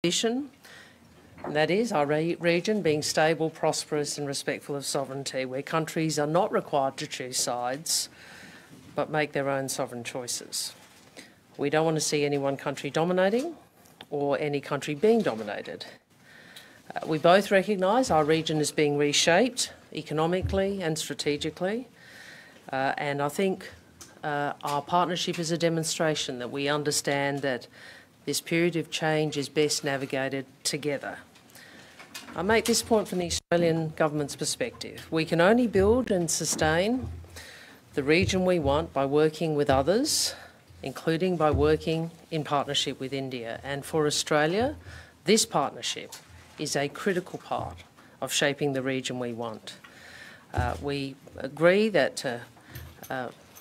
vision, and that is our region being stable, prosperous and respectful of sovereignty, where countries are not required to choose sides but make their own sovereign choices. We don't want to see any one country dominating or any country being dominated. We both recognise our region is being reshaped economically and strategically, and I think our partnership is a demonstration that we understand that this period of change is best navigated together. I make this point from the Australian government's perspective. We can only build and sustain the region we want by working with others, including by working in partnership with India. And for Australia, this partnership is a critical part of shaping the region we want. We agree that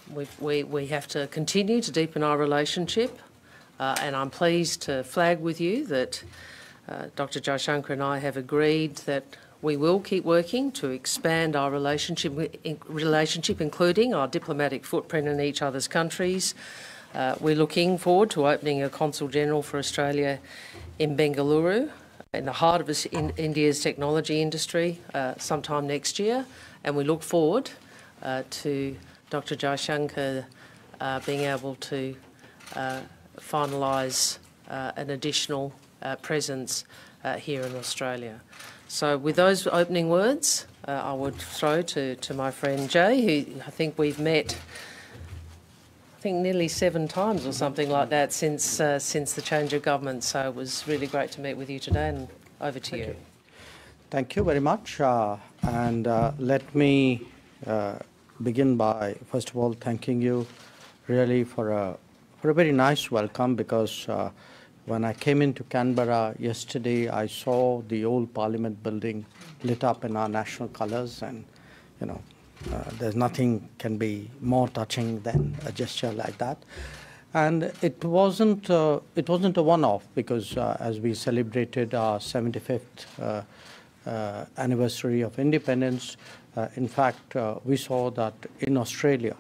we have to continue to deepen our relationship, and I'm pleased to flag with you that Dr. Jaishankar and I have agreed that we will keep working to expand our relationship, including our diplomatic footprint in each other's countries. We're looking forward to opening a Consul General for Australia in Bengaluru, in the heart of India's technology industry, sometime next year, and we look forward to Dr. Jaishankar being able to finalise an additional presence here in Australia. So with those opening words, I would throw to my friend Jay, who I think we've met nearly 7 times or something like that since the change of government. So it was really great to meet with you today, and over to you. Thank you very much. Let me begin by, first of all, thanking you really for a very nice welcome, because when I came into Canberra yesterday, I saw the old Parliament building lit up in our national colours, and there's nothing can be more touching than a gesture like that. And it wasn't a one-off, because as we celebrated our 75th anniversary of independence, in fact, we saw that in Australia,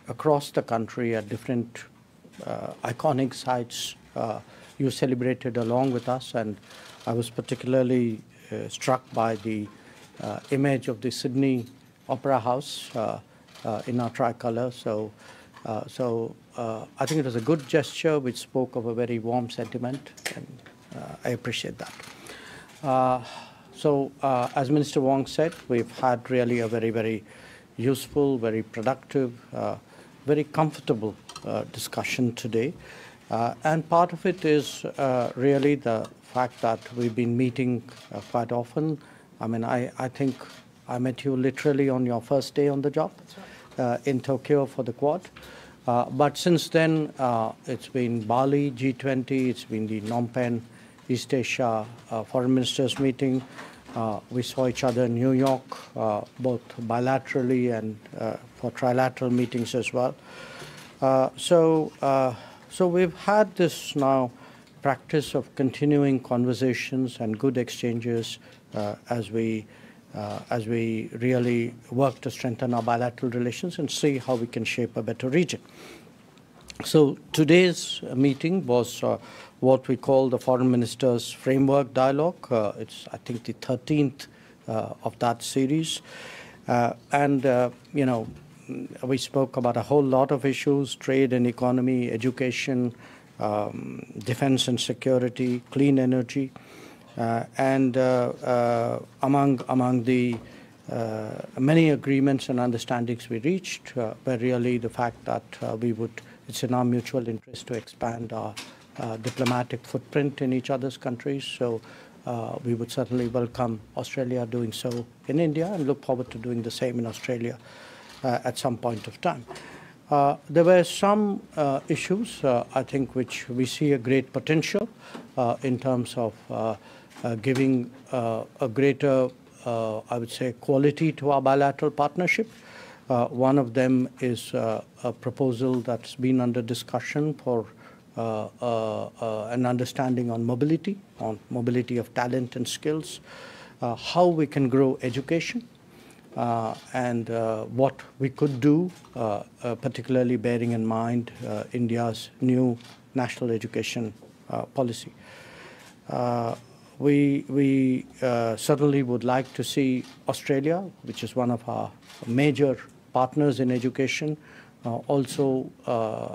across the country at different iconic sites, you celebrated along with us, and I was particularly struck by the image of the Sydney Opera House in our tricolour. So I think it was a good gesture which spoke of a very warm sentiment, and I appreciate that. As Minister Wong said, we've had really a very, very useful, very productive, very comfortable discussion today. And part of it is really the fact that we've been meeting quite often. I mean, I think I met you literally on your first day on the job. That's right. In Tokyo for the Quad. But since then, it's been Bali, G20, it's been the Phnom Penh East Asia Foreign Ministers meeting. We saw each other in New York, both bilaterally and for trilateral meetings as well. So we've had this now practice of continuing conversations and good exchanges as we really work to strengthen our bilateral relations and see how we can shape a better region. So today's meeting was what we call the Foreign Ministers Framework Dialogue. It's, I think, the 13th of that series. We spoke about a whole lot of issues: trade and economy, education, defense and security, clean energy. And among the many agreements and understandings we reached were really the fact that it's in our mutual interest to expand our diplomatic footprint in each other's countries. So we would certainly welcome Australia doing so in India and look forward to doing the same in Australia at some point of time. There were some issues, I think, which we see a great potential in terms of giving a greater, I would say, quality to our bilateral partnership. One of them is a proposal that's been under discussion for an understanding on mobility of talent and skills, how we can grow education, and what we could do, particularly bearing in mind India's new national education policy. We certainly would like to see Australia, which is one of our major partners in education, also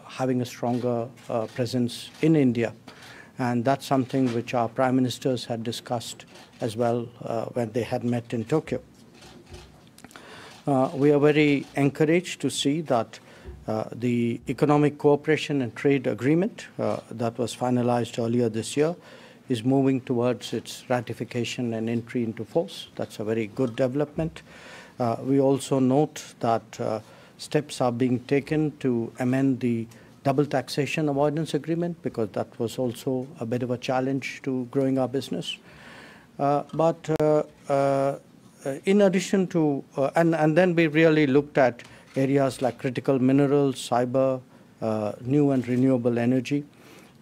having a stronger presence in India. And that's something which our prime ministers had discussed as well when they had met in Tokyo. We are very encouraged to see that the Economic Cooperation and Trade Agreement that was finalized earlier this year is moving towards its ratification and entry into force. That's a very good development. We also note that steps are being taken to amend the double taxation avoidance agreement, because that was also a bit of a challenge to growing our business. But in addition to, and then we really looked at areas like critical minerals, cyber, new and renewable energy,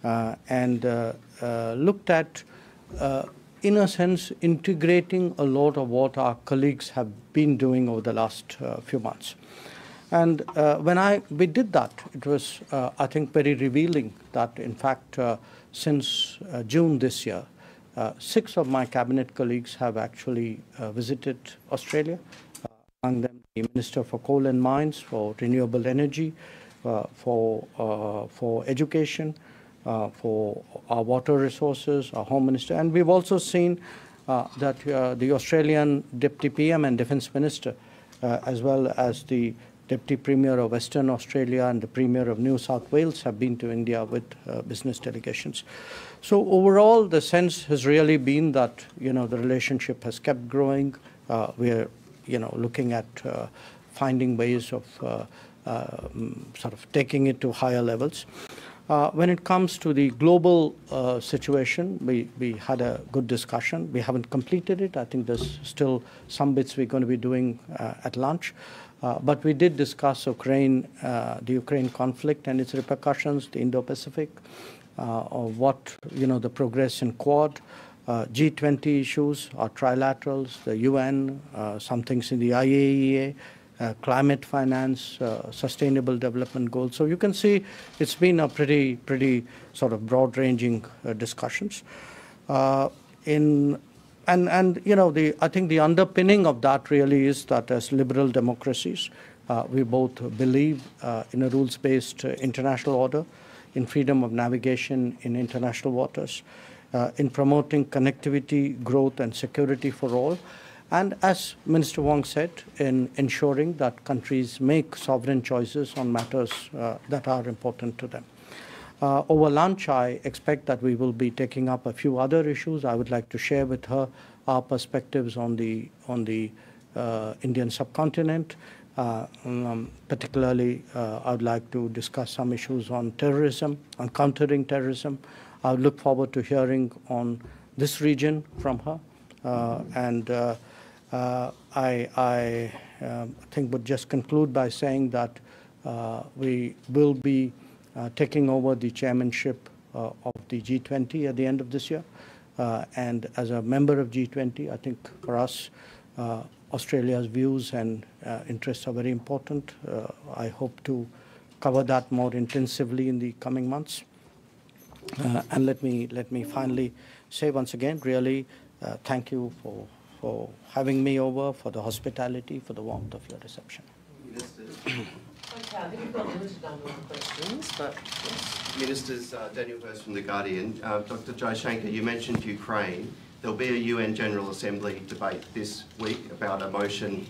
and looked at, in a sense, integrating a lot of what our colleagues have been doing over the last few months. And when we did that, it was, I think, very revealing that, in fact, since June this year, 6 of my cabinet colleagues have actually visited Australia, among them the Minister for Coal and Mines, for Renewable Energy, for Education, for our water resources, our Home Minister. And we've also seen that the Australian Deputy PM and Defence Minister, as well as the Deputy Premier of Western Australia and the Premier of New South Wales have been to India with business delegations. So overall, the sense has really been that, the relationship has kept growing. We're, looking at finding ways of sort of taking it to higher levels. When it comes to the global situation, we had a good discussion. We haven't completed it. I think there's still some bits we're going to be doing at lunch. But we did discuss the Ukraine conflict and its repercussions, the Indo-Pacific, what, the progress in Quad, G20 issues, our trilaterals, the UN, some things in the IAEA, climate finance, sustainable development goals. So you can see it's been a pretty sort of broad-ranging discussions. I think the underpinning of that really is that as liberal democracies, we both believe in a rules-based international order, in freedom of navigation in international waters, in promoting connectivity, growth, and security for all, and as Minister Wong said, in ensuring that countries make sovereign choices on matters that are important to them. Over lunch, I expect that we will be taking up a few other issues. I would like to share with her our perspectives on the Indian subcontinent. Particularly, I would like to discuss some issues on terrorism, on countering terrorism. I look forward to hearing on this region from her. I think would just conclude by saying that we will be taking over the chairmanship of the G20 at the end of this year. And as a member of G20, I think for us, Australia's views and interests are very important. I hope to cover that more intensively in the coming months. And let me finally say once again, really, thank you for having me over, for the hospitality, for the warmth of your reception. Okay, I think we've got limited number of questions, but yes. Ministers, Daniel Hurst from The Guardian. Dr. Jaishankar, you mentioned Ukraine. There'll be a UN General Assembly debate this week about a motion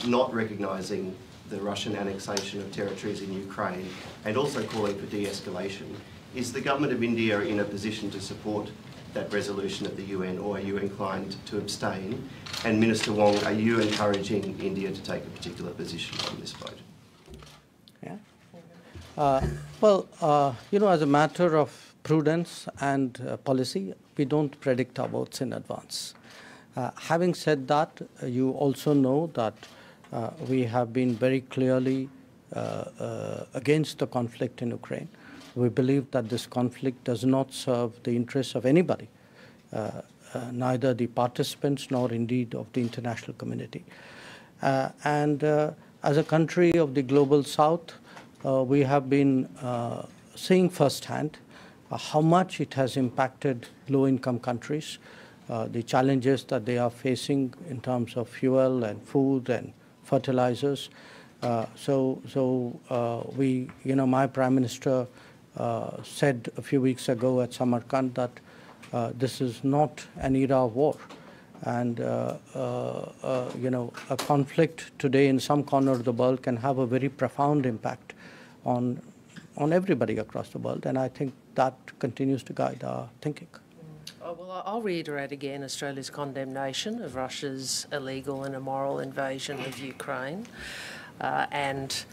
not recognising the Russian annexation of territories in Ukraine and also calling for de-escalation. Is the government of India in a position to support that resolution at the UN, or are you inclined to abstain? And Minister Wong, are you encouraging India to take a particular position on this vote? Yeah. As a matter of prudence and policy, we don't predict our votes in advance. Having said that, you also know that we have been very clearly against the conflict in Ukraine. We believe that this conflict does not serve the interests of anybody, neither the participants nor indeed of the international community. As a country of the global south, we have been seeing firsthand how much it has impacted low-income countries, the challenges that they are facing in terms of fuel and food and fertilizers. My Prime Minister said a few weeks ago at Samarkand that this is not an era of war. And, a conflict today in some corner of the world can have a very profound impact on everybody across the world. And I think that continues to guide our thinking. Well, I'll reiterate again Australia's condemnation of Russia's illegal and immoral invasion of Ukraine, and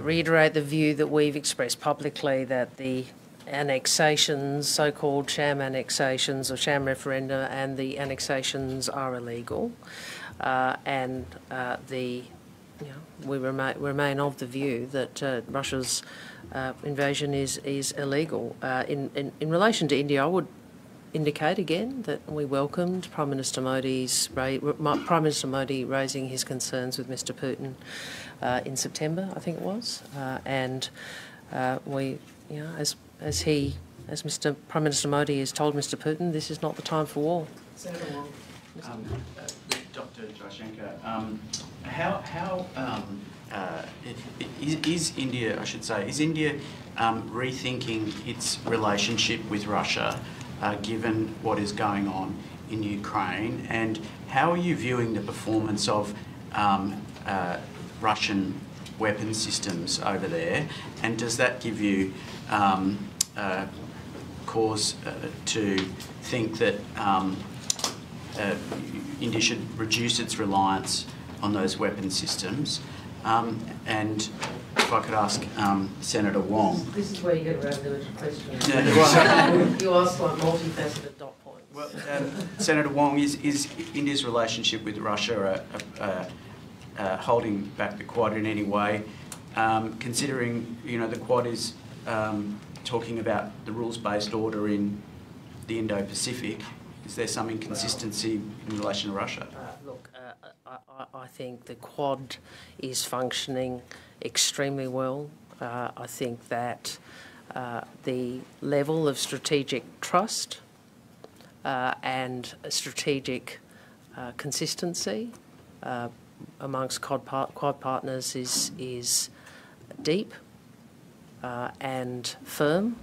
reiterate the view that we've expressed publicly that the annexations, so-called sham annexations or sham referenda, and the annexations are illegal, we remain of the view that Russia's invasion is illegal. In relation to India, I would indicate again that we welcomed Prime Minister Modi raising his concerns with Mr. Putin in September, I think it was, as Mr. Prime Minister Modi has told Mr. Putin, this is not the time for war. Senator Wong. Dr. Jaishankar, is India, is India rethinking its relationship with Russia given what is going on in Ukraine, and how are you viewing the performance of Russian weapon systems over there, and does that give you cause to think that India should reduce its reliance on those weapon systems? And if I could ask Senator Wong. This is where you get around the question. You ask like multifaceted dot points. Well, Senator Wong, is India's relationship with Russia holding back the Quad in any way? Considering, the Quad is talking about the rules-based order in the Indo-Pacific, is there some inconsistency in relation to Russia? I think the Quad is functioning extremely well. I think that the level of strategic trust and strategic consistency amongst Quad partners is deep and firm.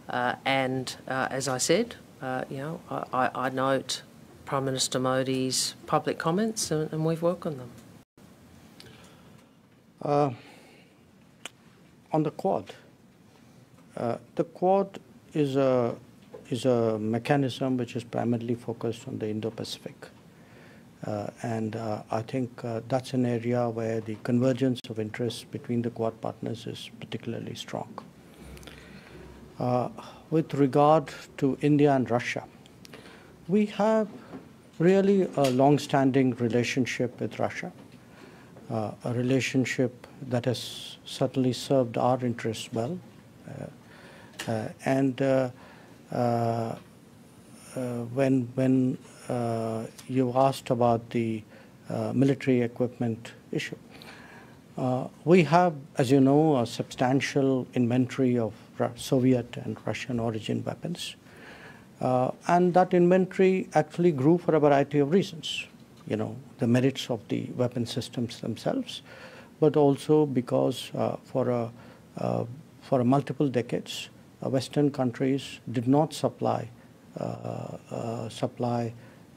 As I said, I note Prime Minister Modi's public comments, and we've welcomed them. On the Quad is a mechanism which is primarily focused on the Indo-Pacific, and I think that's an area where the convergence of interests between the Quad partners is particularly strong. With regard to India and Russia, we have really a long-standing relationship with Russia, a relationship that has certainly served our interests well. When you asked about the military equipment issue, we have, as you know, a substantial inventory of Soviet and Russian origin weapons. And that inventory actually grew for a variety of reasons. The merits of the weapon systems themselves, but also because for multiple decades, Western countries did not supply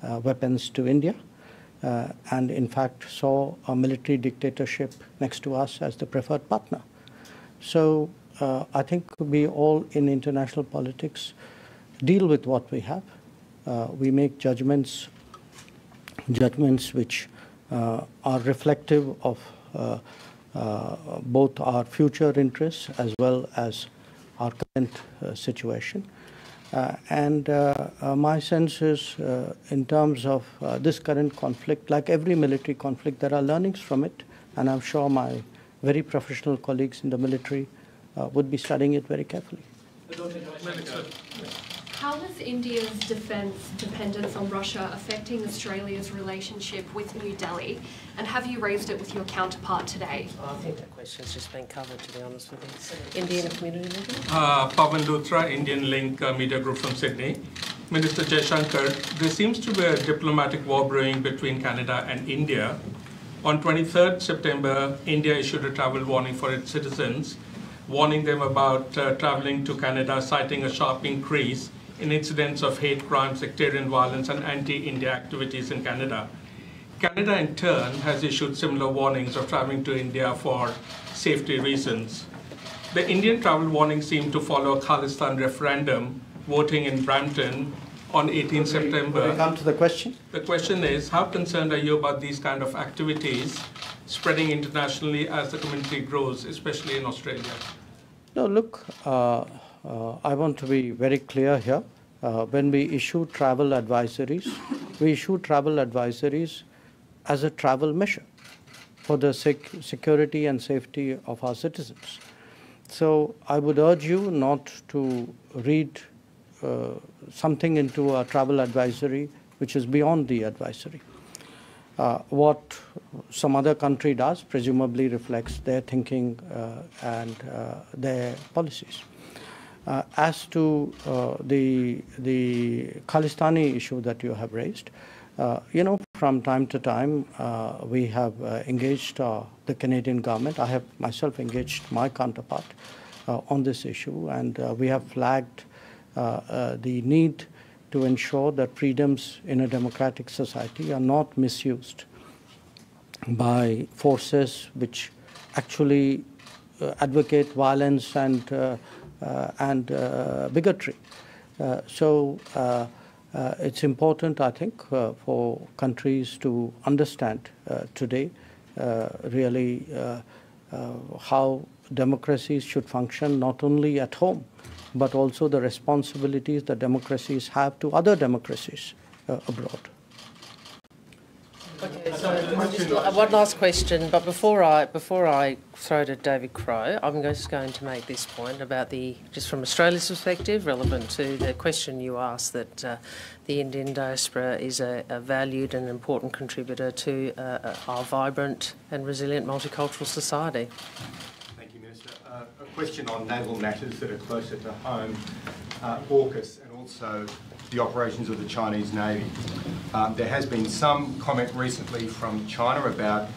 weapons to India, and in fact saw a military dictatorship next to us as the preferred partner. So I think we all in international politics deal with what we have. We make judgments which are reflective of both our future interests as well as our current situation. My sense is, in terms of this current conflict, like every military conflict, there are learnings from it, and I'm sure my very professional colleagues in the military would be studying it very carefully. How is India's defence dependence on Russia affecting Australia's relationship with New Delhi? And have you raised it with your counterpart today? I think that question's just been covered, to be honest with you. Indian Community Leader? Pavan Luthra, Indian Link Media Group from Sydney. Minister Jaishankar, there seems to be a diplomatic war brewing between Canada and India. On 23rd September, India issued a travel warning for its citizens, warning them about traveling to Canada, citing a sharp increase in incidents of hate crimes, sectarian violence, and anti-India activities in Canada. Canada, in turn, has issued similar warnings of traveling to India for safety reasons. The Indian travel warning seemed to follow a Khalistan referendum, voting in Brampton on 18 September. Will we come to the question? The question is, how concerned are you about these kind of activities spreading internationally as the community grows, especially in Australia? No, look, I want to be very clear here. When we issue travel advisories, we issue travel advisories as a travel measure for the security and safety of our citizens. So I would urge you not to read something into a travel advisory which is beyond the advisory. What some other country does presumably reflects their thinking and their policies. As to the Khalistani issue that you have raised, from time to time we have engaged the Canadian government. I have myself engaged my counterpart on this issue, and we have flagged the need to ensure that freedoms in a democratic society are not misused by forces which actually advocate violence and bigotry. So it's important, I think, for countries to understand today really how democracies should function not only at home, but also the responsibilities that democracies have to other democracies abroad. Okay, so one last question, but before I throw to David Crowe, I'm just going to make this point about just from Australia's perspective, relevant to the question you asked, that the Indian diaspora is a valued and important contributor to our vibrant and resilient multicultural society. Thank you, Minister. A question on naval matters that are closer to home, AUKUS, and also the operations of the Chinese Navy. There has been some comment recently from China about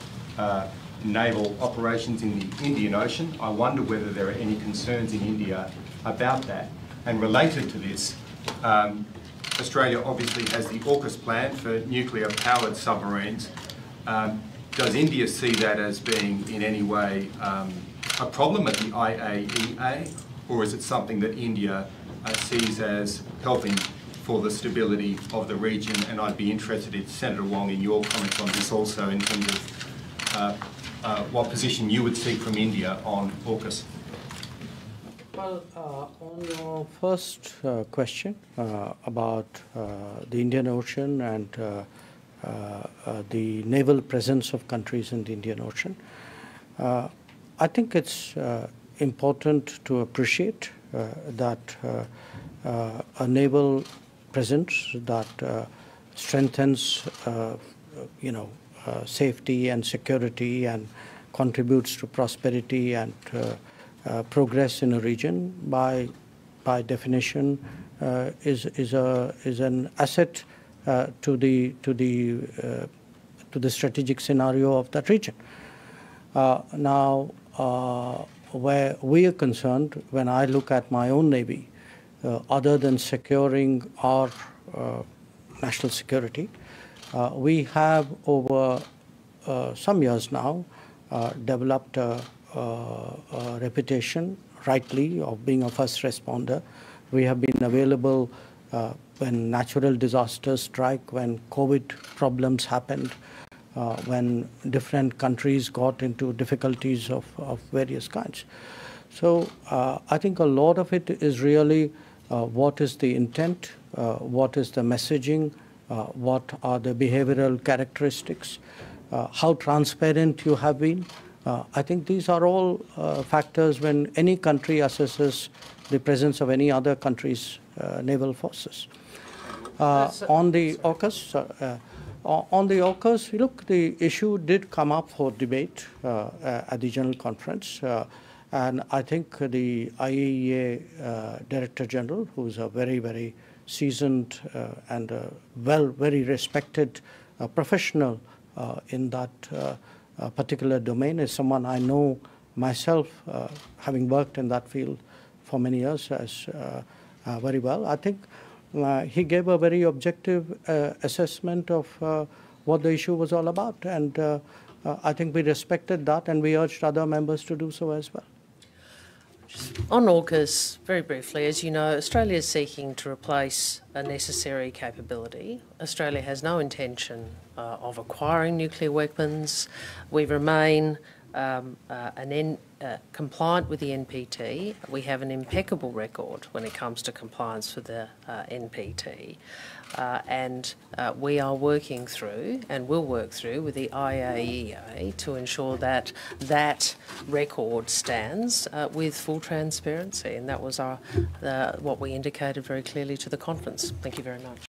naval operations in the Indian Ocean. I wonder whether there are any concerns in India about that. And related to this, Australia obviously has the AUKUS plan for nuclear-powered submarines. Does India see that as being in any way a problem at the IAEA, or is it something that India sees as helping for the stability of the region? And I'd be interested in, Senator Wong, in your comments on this also, in terms of what position you would seek from India on AUKUS. Well, on your first question about the Indian Ocean and the naval presence of countries in the Indian Ocean, I think it's important to appreciate that a naval presence that strengthens, safety and security and contributes to prosperity and progress in a region, by definition, is an asset to the strategic scenario of that region. Now, where we are concerned, when I look at my own Navy, other than securing our national security, we have over some years now developed a reputation, rightly, of being a first responder. We have been available when natural disasters strike, when COVID problems happened, when different countries got into difficulties of various kinds. So I think a lot of it is really what is the intent, what is the messaging, what are the behavioral characteristics, how transparent you have been I think these are all factors when any country assesses the presence of any other country's naval forces. On the AUKUS, look, the issue did come up for debate at the General Conference, and I think the IAEA Director General, who is a very, very seasoned and very respected professional in that particular domain, is someone I know myself, having worked in that field for many years, as very well. I think he gave a very objective assessment of what the issue was all about, and I think we respected that, and we urged other members to do so as well. On AUKUS, very briefly, as you know, Australia is seeking to replace a necessary capability. Australia has no intention of acquiring nuclear weapons. We remain compliant with the NPT. We have an impeccable record when it comes to compliance with the NPT. And we are working through and will work through with the IAEA to ensure that that record stands with full transparency. And that was what we indicated very clearly to the conference. Thank you very much.